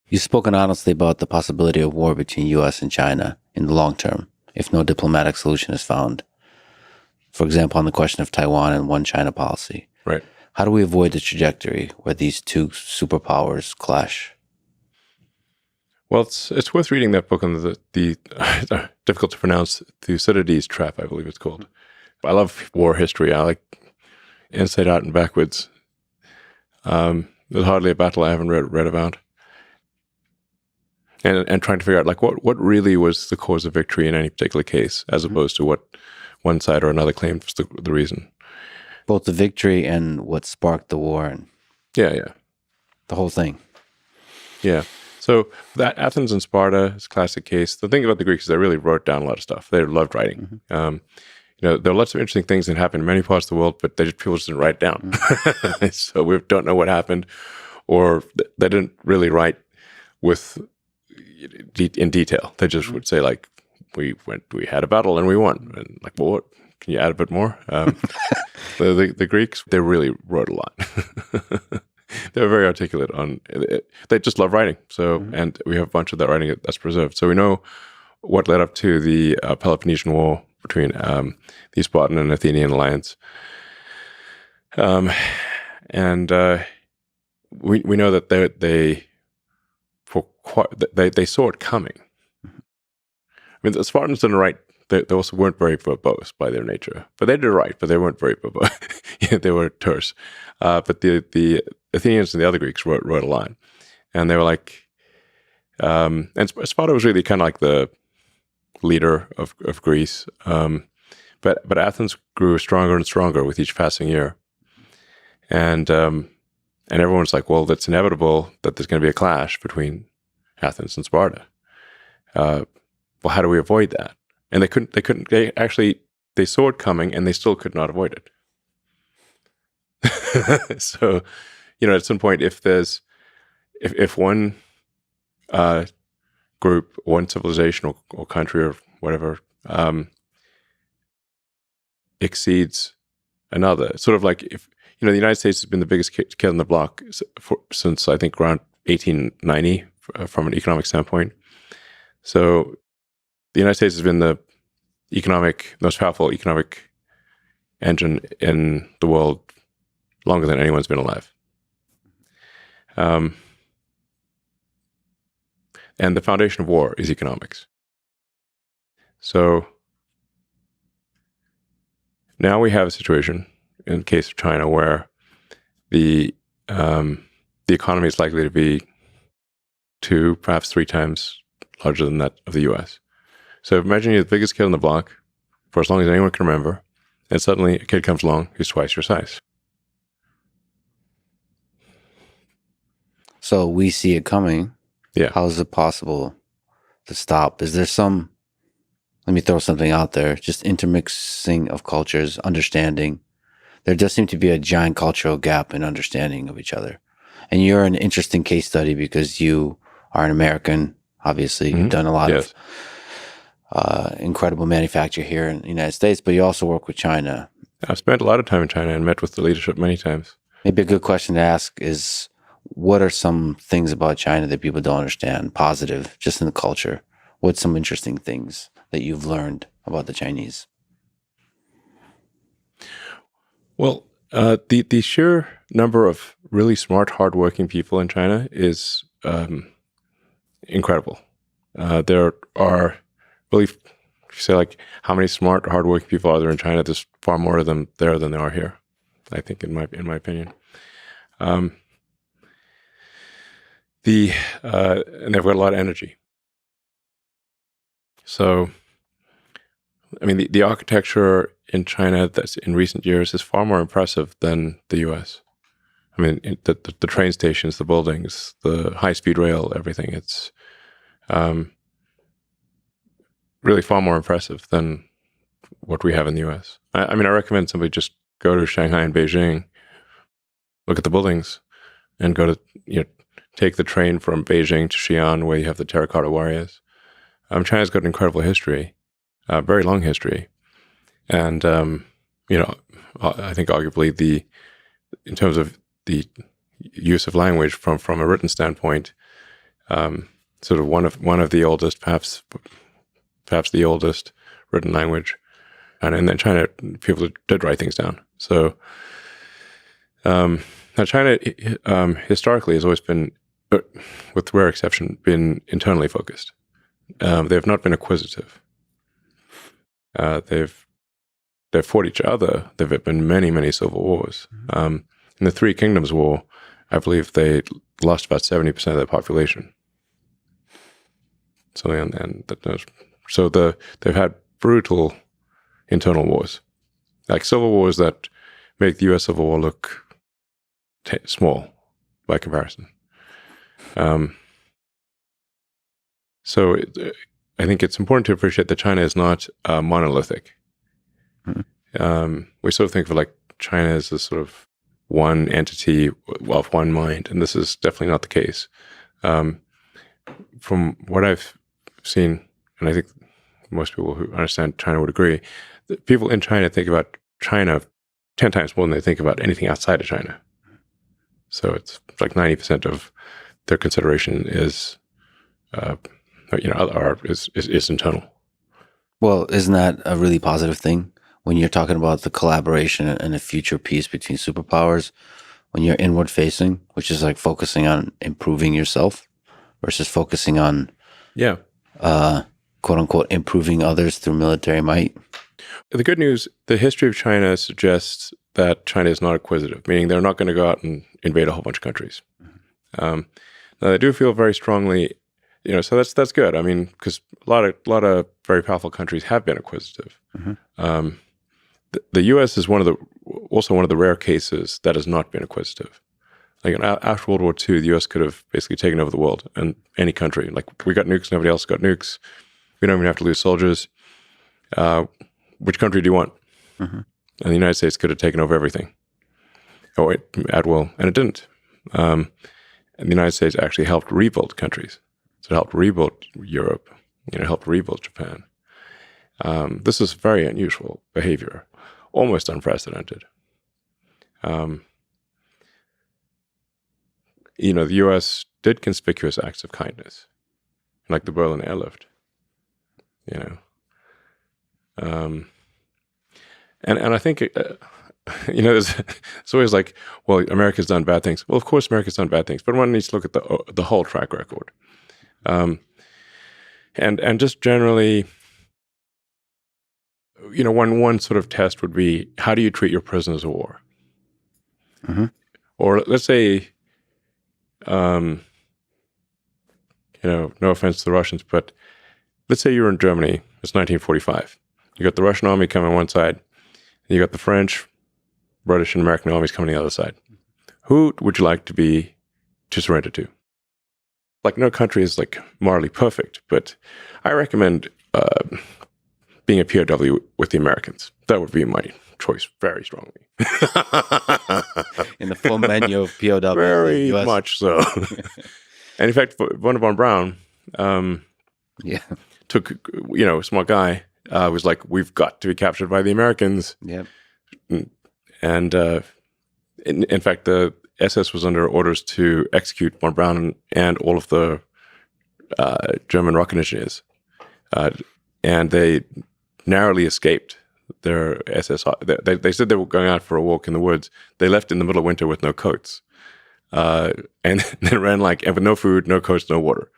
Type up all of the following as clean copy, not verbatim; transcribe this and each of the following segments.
You've spoken honestly about the possibility of war between U.S. and China in the long term, if no diplomatic solution is found. For example, on the question of Taiwan and one China policy. Right. How do we avoid the trajectory where these two superpowers clash? Well, it's worth reading that book on the difficult to pronounce Thucydides trap, I believe it's called. I love war history. I like inside out and backwards. There's hardly a battle I haven't read about. And trying to figure out like what really was the cause of victory in any particular case, as opposed to what one side or another claimed was the reason. Both the victory and what sparked the war and Yeah. the whole thing. Yeah. So that Athens and Sparta is a classic case. The thing about the Greeks is they really wrote down a lot of stuff. They loved writing. There are lots of interesting things that happened in many parts of the world, but people just didn't write down. So we don't know what happened, or they didn't really write in detail. They just would say like, we had a battle and we won. And like, well, what? Can you add a bit more? The Greeks, they really wrote a lot. They were very articulate on it. They just love writing. So, and we have a bunch of that writing that's preserved. So we know what led up to the Peloponnesian War between the Spartan and Athenian alliance. And we know that they saw it coming. I mean, the Spartans didn't write. They also weren't very verbose by their nature, but they did write, but they weren't very verbose. They were terse. But the Athenians and the other Greeks wrote a lot, and they were like, and Sparta was really kind of like the leader of Greece. But Athens grew stronger and stronger with each passing year, and everyone's like, well, it's inevitable that there's going to be a clash between Athens and Sparta. Well, how do we avoid that? And they saw it coming and they still could not avoid it. So, at some point, if one group, one civilization or country or whatever exceeds another, sort of like if, the United States has been the biggest kid on the block since I think around 1890 from an economic standpoint. So the United States has been the most powerful economic engine in the world longer than anyone's been alive. And the foundation of war is economics. So now we have a situation in the case of China where the economy is likely to be 2, perhaps 3 times larger than that of the U.S. So imagine you're the biggest kid on the block for as long as anyone can remember, and suddenly a kid comes along who's twice your size. So we see it coming. Yeah. How is it possible to stop? Is there let me throw something out there, just intermixing of cultures, understanding. There does seem to be a giant cultural gap in understanding of each other. And you're an interesting case study because you are an American, obviously. You've done a lot of incredible manufacture here in the United States, but you also work with China. I've spent a lot of time in China and met with the leadership many times. Maybe a good question to ask is, what are some things about China that people don't understand, positive, just in the culture? What's some interesting things that you've learned about the Chinese? Well, the sheer number of really smart, hardworking people in China is incredible. There are really, if you say like, how many smart, hardworking people are there in China? There's far more of them there than there are here, I think, in my opinion. And they've got a lot of energy. So, I mean, the architecture in China that's in recent years is far more impressive than the U.S. I mean, the train stations, the buildings, the high-speed rail, everything. It's really far more impressive than what we have in the U.S. I mean, I recommend somebody just go to Shanghai and Beijing, look at the buildings, and go to, take the train from Beijing to Xi'an, where you have the terracotta warriors. China's got an incredible history, very long history. And, I think arguably in terms of the use of language from a written standpoint, sort of one of the oldest, perhaps the oldest written language, and then China, people did write things down. So now China historically has always been, with rare exception, been internally focused. They have not been acquisitive. They've fought each other. There have been many civil wars. In the Three Kingdoms War, I believe they lost about 70% of their population. So they've had brutal internal wars, like civil wars that make the U.S. Civil War look small by comparison. So I think it's important to appreciate that China is not monolithic. We sort of think of like China as this sort of one entity of one mind, and this is definitely not the case. From what I've seen, and I think most people who understand China would agree, that people in China think about China 10 times more than they think about anything outside of China. So it's like 90% of their consideration is internal. Well, isn't that a really positive thing when you're talking about the collaboration and a future peace between superpowers? When you're inward facing, which is like focusing on improving yourself versus focusing on, quote unquote, improving others through military might. The good news, the history of China suggests that China is not acquisitive, meaning they're not going to go out and invade a whole bunch of countries. Now, they do feel very strongly, so that's good. I mean, because a lot of very powerful countries have been acquisitive. The U.S. is also one of the rare cases that has not been acquisitive. Like after World War II, the U.S. could have basically taken over the world and any country. Like we got nukes, nobody else got nukes. We don't even have to lose soldiers. Which country do you want? And the United States could have taken over everything. At will, and it didn't. And the United States actually helped rebuild countries. So it helped rebuild Europe. Helped rebuild Japan. This is very unusual behavior, almost unprecedented. The U.S. did conspicuous acts of kindness, like the Berlin airlift. And I think it's always like, well, America's done bad things. Well, of course, America's done bad things, but one needs to look at the whole track record. And just generally, one sort of test would be, how do you treat your prisoners of war? Or let's say, no offense to the Russians, but let's say you're in Germany. It's 1945. You got the Russian army coming on one side, and you got the French, British, and American armies coming on the other side. Who would you like to surrender to? Like, no country is like morally perfect, but I recommend being a POW with the Americans. That would be my choice very strongly. In the full menu of POW. Very much so. And in fact, Wernher von Braun took, a smart guy, was like, we've got to be captured by the Americans. Yep. And in fact, the SS was under orders to execute von Braun and all of the German rocket engineers. And they narrowly escaped their SS. They said they were going out for a walk in the woods. They left in the middle of winter with no coats. And they ran and with no food, no coats, no water.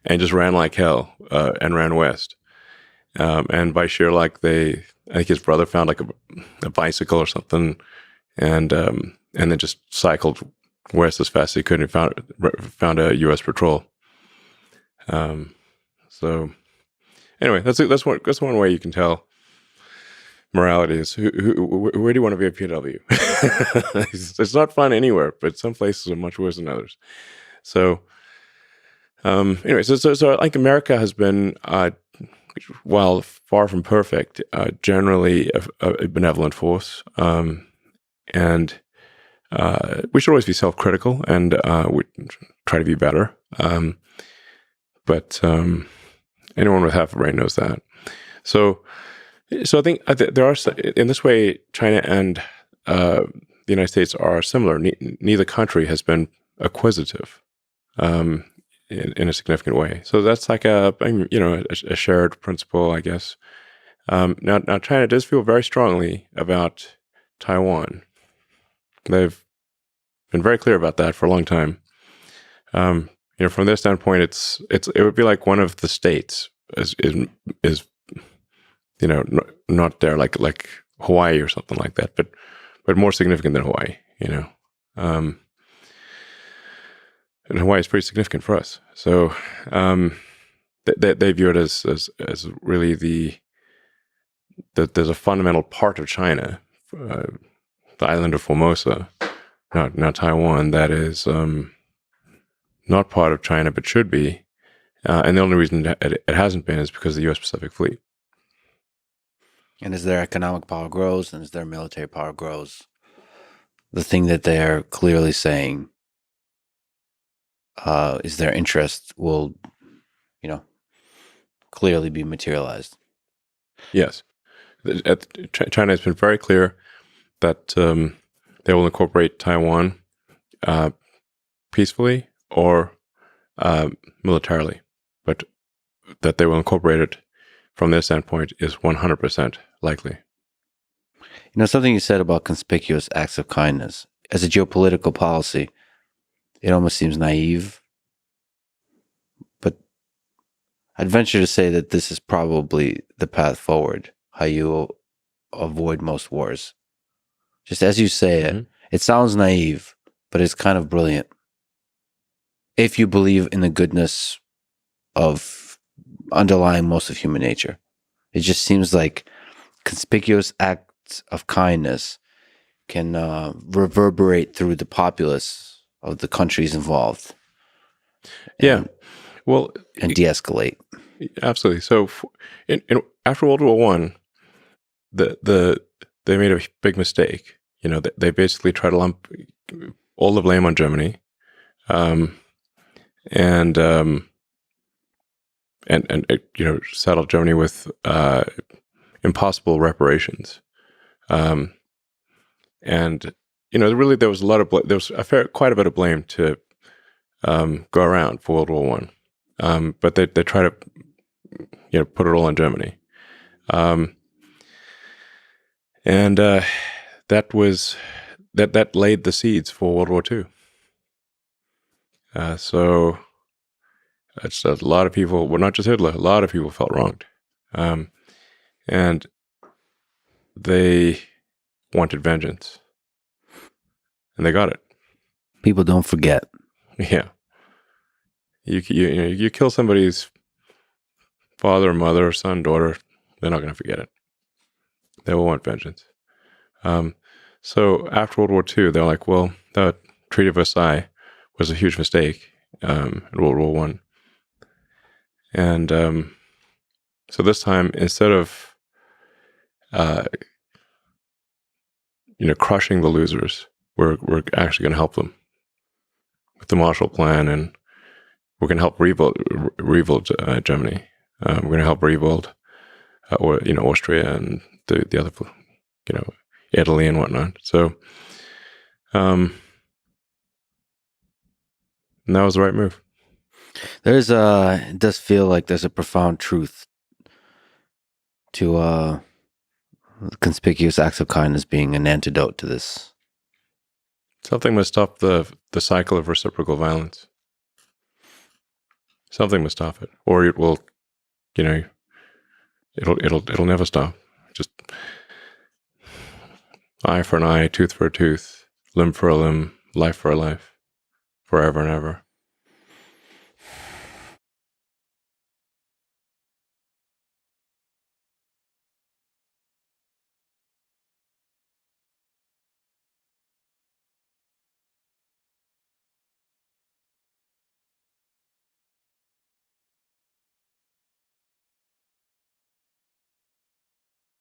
And just ran like hell and ran west. And by sheer luck, I think his brother found like a bicycle or something, and then just cycled west as fast as he could and found a U.S. patrol. So anyway, that's one way you can tell morality is where do you want to be a POW? It's not fun anywhere, but some places are much worse than others. So anyway, so I think America has been, while far from perfect, generally a benevolent force. And we should always be self-critical and we try to be better. But anyone with half a brain knows that. So I think there are, in this way, China and the United States are similar. Neither country has been acquisitive. in a significant way. So that's like a shared principle, I guess. Now China does feel very strongly about Taiwan. They've been very clear about that for a long time. From their standpoint, it would be like one of the states is not there like Hawaii or something like that, but more significant than Hawaii. And Hawaii is pretty significant for us. So they view it as really that there's a fundamental part of China, the island of Formosa, not Taiwan, that is not part of China but should be. And the only reason it hasn't been is because of the U.S. Pacific Fleet. And as their economic power grows and as their military power grows, the thing that they are clearly saying is their interest will, clearly be materialized. Yes. China has been very clear that they will incorporate Taiwan peacefully or militarily, but that they will incorporate it from their standpoint is 100% likely. Something you said about conspicuous acts of kindness. As a geopolitical policy, it almost seems naive, but I'd venture to say that this is probably the path forward, how you avoid most wars. Just as you say it, it sounds naive, but it's kind of brilliant. If you believe in the goodness of underlying most of human nature, it just seems like conspicuous acts of kindness can reverberate through the populace of the countries involved. And de-escalate. Absolutely. So, after World War I, they made a big mistake. They basically tried to lump all the blame on Germany, and saddle Germany with impossible reparations. Really there was quite a bit of blame to go around for World War I, but they try to put it all on Germany, and that laid the seeds for World War II. So it's a lot of people, well, not just Hitler, a lot of people felt wronged, and they wanted vengeance, and they got it. People don't forget. Yeah. You kill somebody's father, mother, son, daughter, they're not going to forget it. They will want vengeance. So after World War II, they're like, well, that Treaty of Versailles was a huge mistake in World War I. And so this time, instead of crushing the losers, we're actually going to help them with the Marshall Plan, and we're going to help rebuild Germany. We're going to help rebuild, Austria and the other, Italy and whatnot. So, and that was the right move. It does feel like there's a profound truth to conspicuous acts of kindness being an antidote to this. Something must stop the cycle of reciprocal violence. Something must stop it, or it will, it'll never stop. Just eye for an eye, tooth for a tooth, limb for a limb, life for a life, forever and ever.